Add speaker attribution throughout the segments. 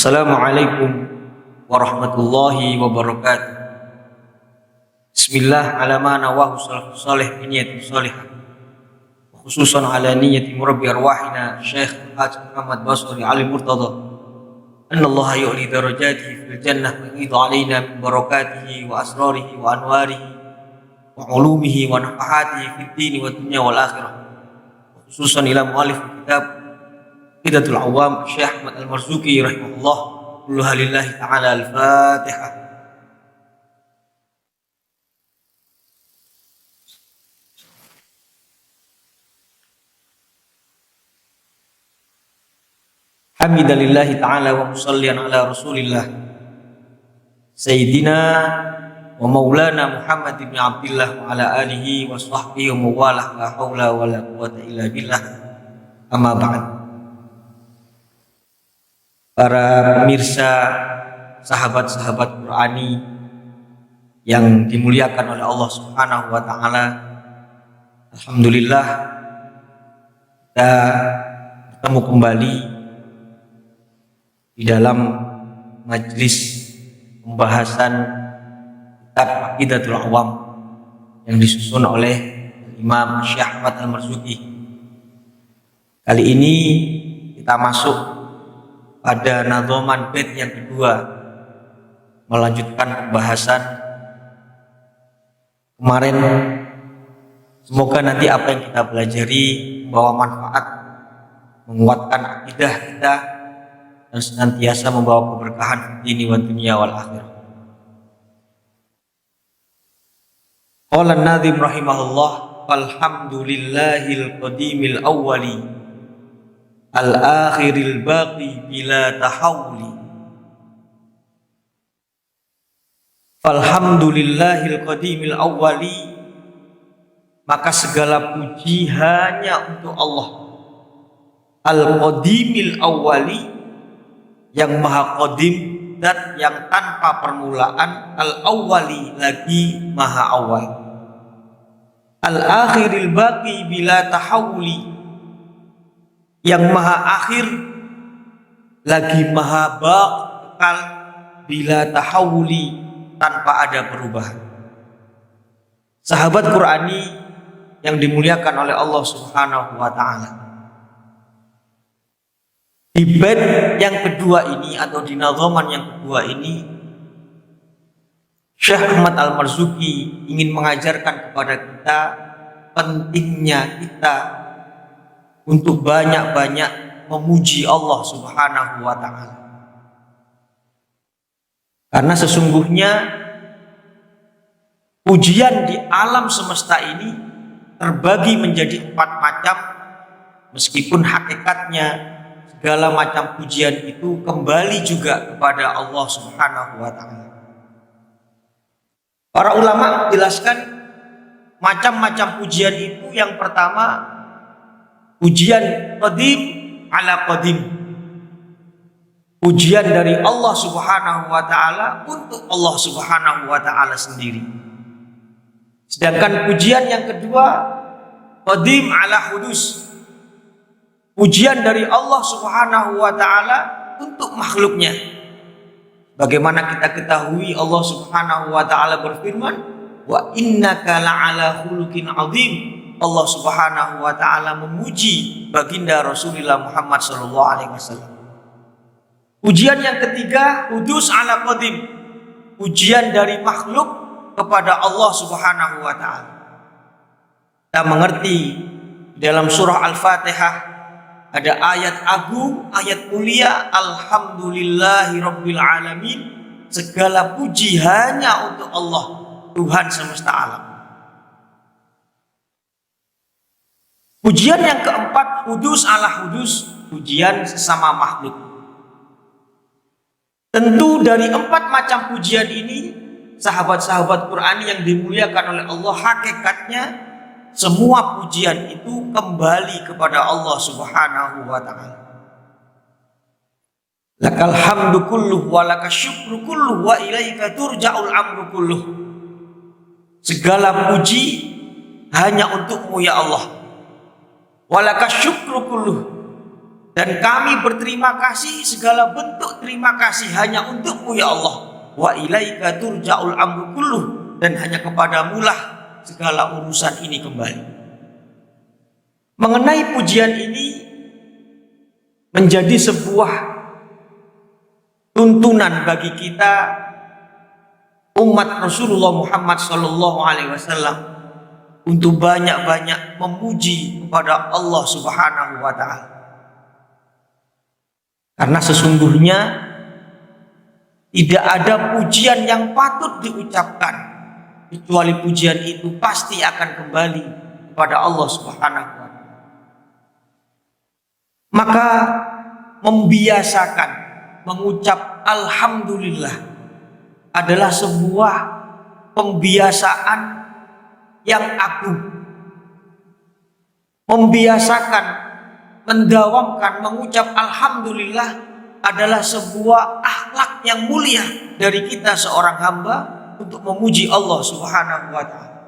Speaker 1: Assalamualaikum warahmatullahi wabarakatuh. Bismillah ala ma nawahu salafus salih biniyati salihah, khususan ala niyati murabbi arwahina Syekh Haji Muhammad Basri Ali Murtada, anna Allah yu'li darajatihi fil jannah wa yudhi'u alaina min barakatihi wa asrarihi wa anwarihi wa ulumihi wa nafahatihi fid dini wa dunya wal akhirah, khususan ila mu'alif kitab Hidatul Awam Syekh Ahmad Al-Marzuki rahimahullah. Kulluha lillahi ta'ala. Al-Fatihah. Hamidalillahi ta'ala wa musallian ala rasulillah Sayyidina wa maulana Muhammad ibn Abdillah wa ala alihi wa sahbihi wa mawalah, la hawla wa la quwata illa billah. Amma ba'd. Para pemirsa, sahabat-sahabat Qur'ani yang dimuliakan oleh Allah Subhanahu wa taala, alhamdulillah kita bertemu kembali di dalam majelis pembahasan kitab Hidatul Awam yang disusun oleh Imam Syekh Ahmad Al-Marzuki. Kali ini kita masuk pada nadhoman bait yang kedua, melanjutkan pembahasan kemarin. Semoga nanti apa yang kita pelajari membawa manfaat, menguatkan akidah kita, dan senantiasa membawa keberkahan di dunia wa dunya wal akhirah. Qala an-nadhim rahimahullah, alhamdulillahil qadimil awwali al-akhiril baqi bila tahawuli. Alhamdulillahil qadimil awwali, maka segala puji hanya untuk Allah al-qadimil awwali, yang maha qadim dan yang tanpa permulaan, al-awwali lagi maha awal, al-akhiril baqi bila tahawuli, yang maha akhir lagi maha kekal, bila tahawuli tanpa ada perubahan. Sahabat Qur'ani yang dimuliakan oleh Allah Subhanahu wa taala, di bait yang kedua ini atau di nadhoman yang kedua ini, Syekh Ahmad Al-Marzuki ingin mengajarkan kepada kita pentingnya kita untuk banyak-banyak memuji Allah Subhanahu wa taala. Karena sesungguhnya pujian di alam semesta ini terbagi menjadi 4 macam, meskipun hakikatnya segala macam pujian itu kembali juga kepada Allah Subhanahu wa taala. Para ulama menjelaskan macam-macam pujian itu. Yang pertama, pujian qadim ala qadim, pujian dari Allah Subhanahu wa taala untuk Allah Subhanahu wa taala sendiri. Sedangkan pujian yang kedua, qadim ala hudus, pujian dari Allah Subhanahu wa taala untuk makhluknya. Bagaimana kita ketahui Allah Subhanahu wa taala berfirman, wa innaka la'ala khuluqin 'adzim. Allah Subhanahu wa taala memuji baginda Rasulullah Muhammad sallallahu alaihi wasallam. Pujian yang ketiga, hudus ala qadim, pujian dari makhluk kepada Allah Subhanahu wa taala. Kita mengerti dalam surah Al-Fatihah ada ayat agung, ayat mulia, alhamdulillahi rabbil alamin, segala puji hanya untuk Allah, Tuhan semesta alam. Pujian yang keempat, hudus ala hudus, pujian sesama makhluk. Tentu dari 4 macam pujian ini, sahabat-sahabat Qur'ani yang dimuliakan oleh Allah, hakikatnya semua pujian itu kembali kepada Allah Subhanahu wa ta'ala. Lakal hamdu kulluh wa lakas syukru kulluh wa ilaika turja'ul amru kulluh. Segala puji hanya untukmu ya Allah. Walakas syukru kulluh, Dan kami berterima kasih, segala bentuk terima kasih hanya untuk-Mu ya Allah. Wa ilaika turja'ul amru kulluh, dan hanya kepadamu lah segala urusan ini kembali. Mengenai pujian ini menjadi sebuah tuntunan bagi kita umat Rasulullah Muhammad SAW untuk banyak-banyak memuji kepada Allah Subhanahu wa Ta'ala. Karena sesungguhnya tidak ada pujian yang patut diucapkan kecuali pujian itu pasti akan kembali kepada Allah Subhanahu wa Ta'ala. Maka membiasakan mengucap alhamdulillah adalah sebuah pembiasaan yang agung. Membiasakan, mendawamkan mengucap alhamdulillah adalah sebuah akhlak yang mulia dari kita seorang hamba untuk memuji Allah Subhanahu wa Ta'ala.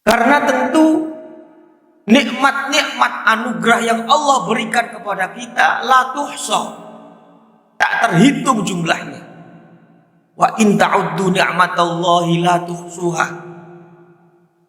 Speaker 1: Karena tentu nikmat-nikmat anugerah yang Allah berikan kepada kita la tuhsa, tak terhitung jumlahnya. Wa in ta'uddu ni'matallahi la tuhsuha.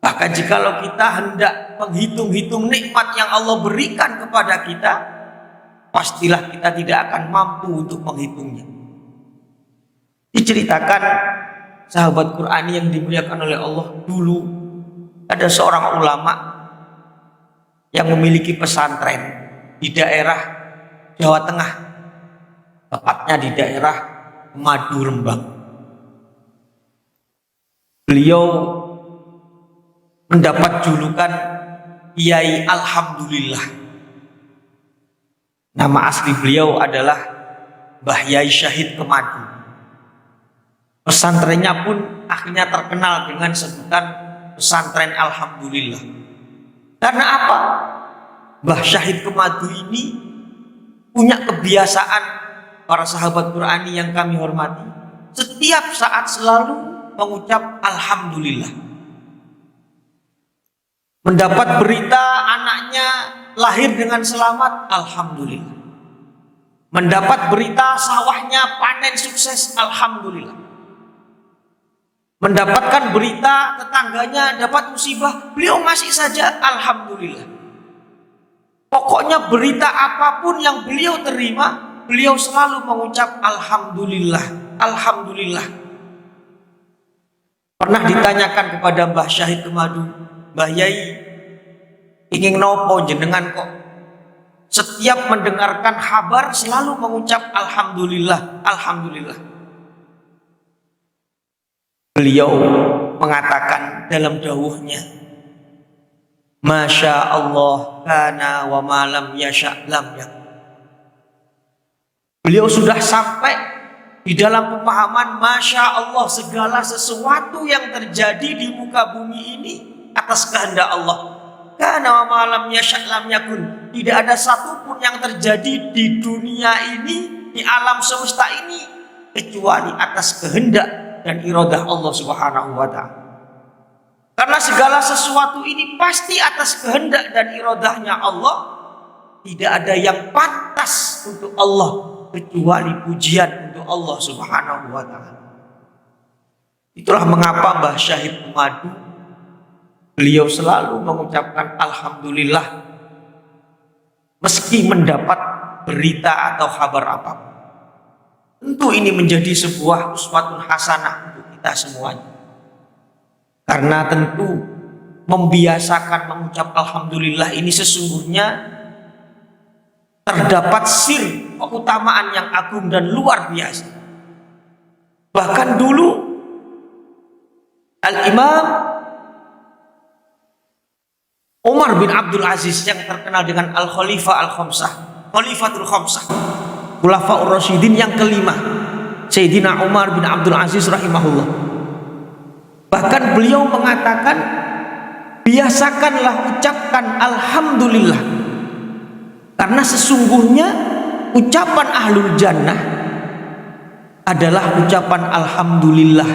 Speaker 1: Bahkan jikalau kita hendak menghitung-hitung nikmat yang Allah berikan kepada kita, pastilah kita tidak akan mampu untuk menghitungnya. Diceritakan sahabat Quran yang dimuliakan oleh Allah, dulu ada seorang ulama yang memiliki pesantren di daerah Jawa Tengah, tepatnya di daerah Madu Rembang. Beliau mendapat julukan Kiai Alhamdulillah. Nama asli beliau adalah Mbah Yai Syahid Kemadu. Pesantrennya pun akhirnya terkenal dengan sebutan pesantren Alhamdulillah. Karena apa? Mbah Syahid Kemadu ini punya kebiasaan, para sahabat Qurani yang kami hormati, setiap saat selalu mengucap alhamdulillah. Mendapat berita anaknya lahir dengan selamat, alhamdulillah. Mendapat berita sawahnya panen sukses, alhamdulillah. Mendapatkan berita tetangganya dapat musibah, beliau masih saja alhamdulillah. Pokoknya berita apapun yang beliau terima, beliau selalu mengucap alhamdulillah, alhamdulillah. Pernah ditanyakan kepada Mbah Syahid Kemadu, Mbah Yai, ingin nopo jenengan kok setiap mendengarkan kabar selalu mengucap alhamdulillah, alhamdulillah. Beliau mengatakan dalam dawuhnya, Masya Allah kana wa malam yasha lam yakun. Beliau sudah sampai di dalam pemahaman Masya Allah, segala sesuatu yang terjadi di muka bumi ini atas kehendak Allah. Kana wa malam yasha lam yakun. Tidak ada satupun yang terjadi di dunia ini, di alam semesta ini, kecuali atas kehendak dan iradah Allah Subhanahu wa Ta'ala. Karena segala sesuatu ini pasti atas kehendak dan iradahnya Allah. Tidak ada yang pantas untuk Allah kecuali pujian untuk Allah Subhanahu wa Ta'ala. Itulah mengapa Mbah Syahid Kemadu, beliau selalu mengucapkan alhamdulillah meski mendapat berita atau kabar apapun. Tentu ini menjadi sebuah uswatun hasanah untuk kita semuanya. Karena tentu membiasakan mengucap alhamdulillah ini sesungguhnya terdapat sir keutamaan yang agung dan luar biasa. Bahkan dulu Al-Imam Umar bin Abdul Aziz yang terkenal dengan Al-Khalifah Al-Khamsah, Khalifatul Khamsah, Khulafaur Rasyidin yang kelima, Sayyidina Umar bin Abdul Aziz rahimahullah. Bahkan beliau mengatakan, biasakanlah ucapkan alhamdulillah, karena sesungguhnya ucapan ahlul jannah adalah ucapan alhamdulillah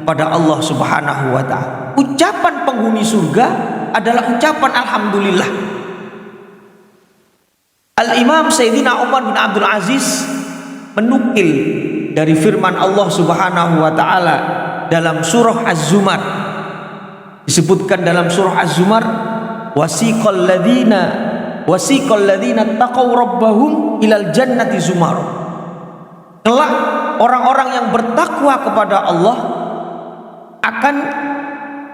Speaker 1: pada Allah Subhanahu wa Ta'ala. Ucapan penghuni surga adalah ucapan alhamdulillah. Al-Imam Sayyidina Umar bin Abdul Aziz menukil dari firman Allah Subhanahu wa taala dalam surah Az-Zumar. Disebutkan dalam surah Az-Zumar, wasiqal ladzina taqaw rabbahum ilal jannati zumar. Kelak orang-orang yang bertakwa kepada Allah akan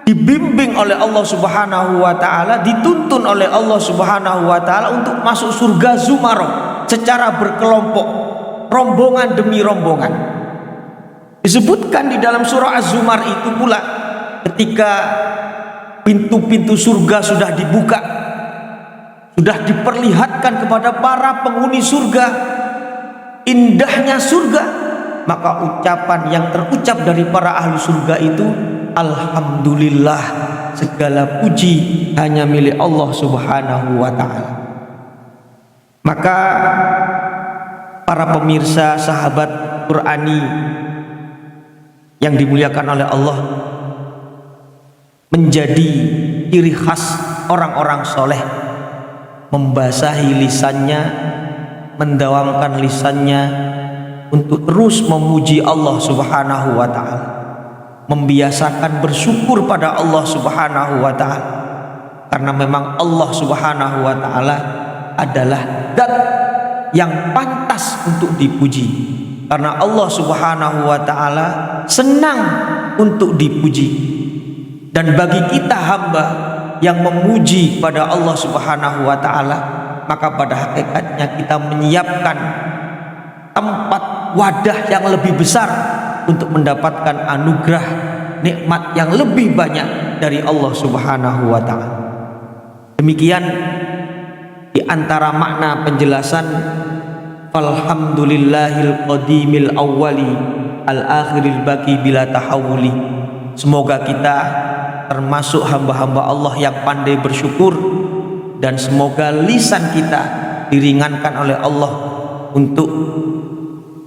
Speaker 1: dibimbing oleh Allah Subhanahu wa taala, dituntun oleh Allah Subhanahu wa taala untuk masuk surga zumar secara berkelompok, rombongan demi rombongan. Disebutkan di dalam surah Az-Zumar itu pula, ketika pintu-pintu surga sudah dibuka, sudah diperlihatkan kepada para penghuni surga indahnya surga, maka ucapan yang terucap dari para ahli surga itu, alhamdulillah, segala puji hanya milik Allah Subhanahu wa taala. Maka para pemirsa sahabat Qur'ani yang dimuliakan oleh Allah, menjadi ciri khas orang-orang soleh membasahi lisannya, mendawamkan lisannya untuk terus memuji Allah Subhanahu wa taala, membiasakan bersyukur pada Allah Subhanahu wa taala, karena memang Allah Subhanahu wa taala adalah zat yang pantas untuk dipuji, karena Allah Subhanahu wa taala senang untuk dipuji. Dan bagi kita hamba yang memuji pada Allah Subhanahu wa taala, maka pada hakikatnya kita menyiapkan tempat wadah yang lebih besar untuk mendapatkan anugerah nikmat yang lebih banyak dari Allah Subhanahu wa taala. Demikian di antara makna penjelasan falhamdulillahil qadimil awwali al akhiril baqi bila tahawuli. Semoga kita termasuk hamba-hamba Allah yang pandai bersyukur, dan semoga lisan kita diringankan oleh Allah untuk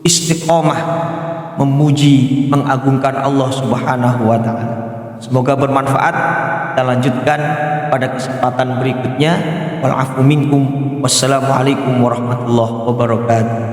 Speaker 1: istiqomah memuji, mengagungkan Allah Subhanahu wa taala. Semoga bermanfaat. Kita lanjutkan pada kesempatan berikutnya. Wal afu minkum. Wassalamualaikum warahmatullahi wabarakatuh.